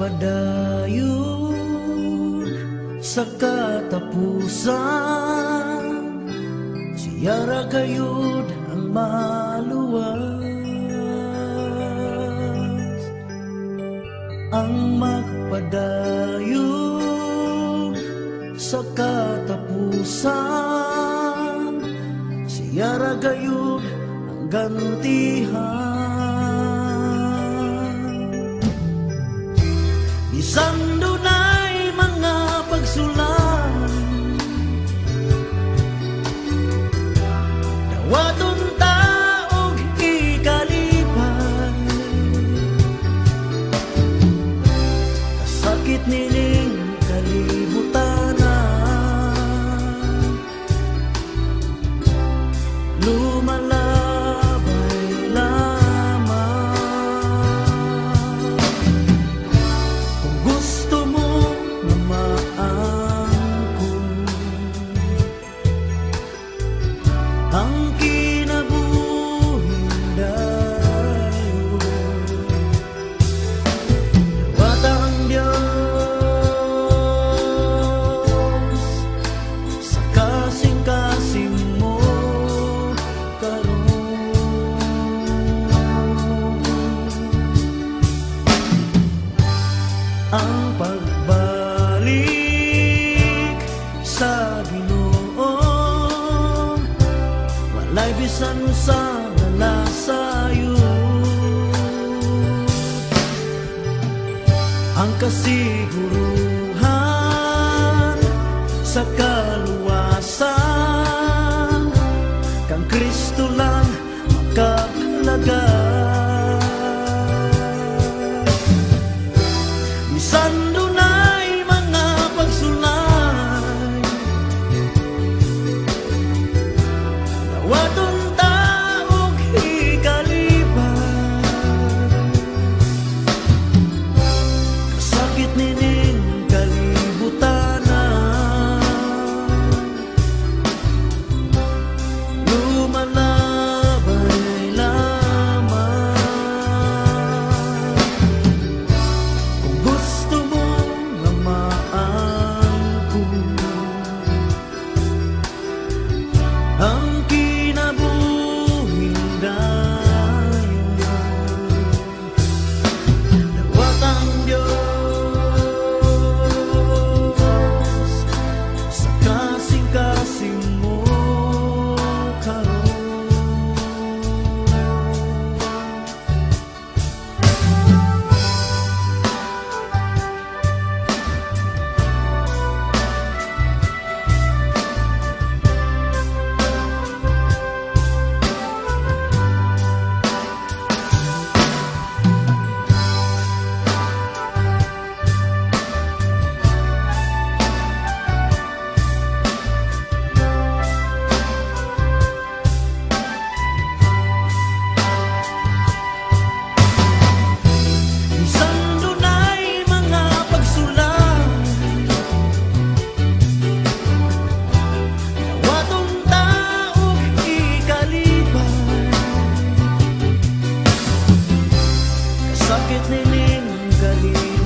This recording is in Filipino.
magpadayon sa katapusan, siya ra gayud ang maluwas. Ang magpadayon sa katapusan, siya ra gayud ang gantihan. Bisan dunay mga pagsulan, dawaton ta og ikalipay, kasakit nining kalibutanan, lumalabay lamang. Kung gusto mo na maangkon ang kinabuhing dayon, dawata ang Diyos sa kasing-kasing mo karon. Ang pagbalik sa Ginoo, walay bisan sa nalasayo. Ang kasiguruhan sa kaluwasan, kang Kristo lang makalagay. Bisan dunay mga pagsulay, dawaton ta og ikalipay, kasakit nining kalibutanan, lumalabay lamang. Kung gusto mo na maangkon ang kinabuhing dayon, dawat ang Diyos sa kasing-kasing mo karon. Bisan dunay mga pagsulan, dawaton ta og ikalipay, kasakit nining kalibutanan,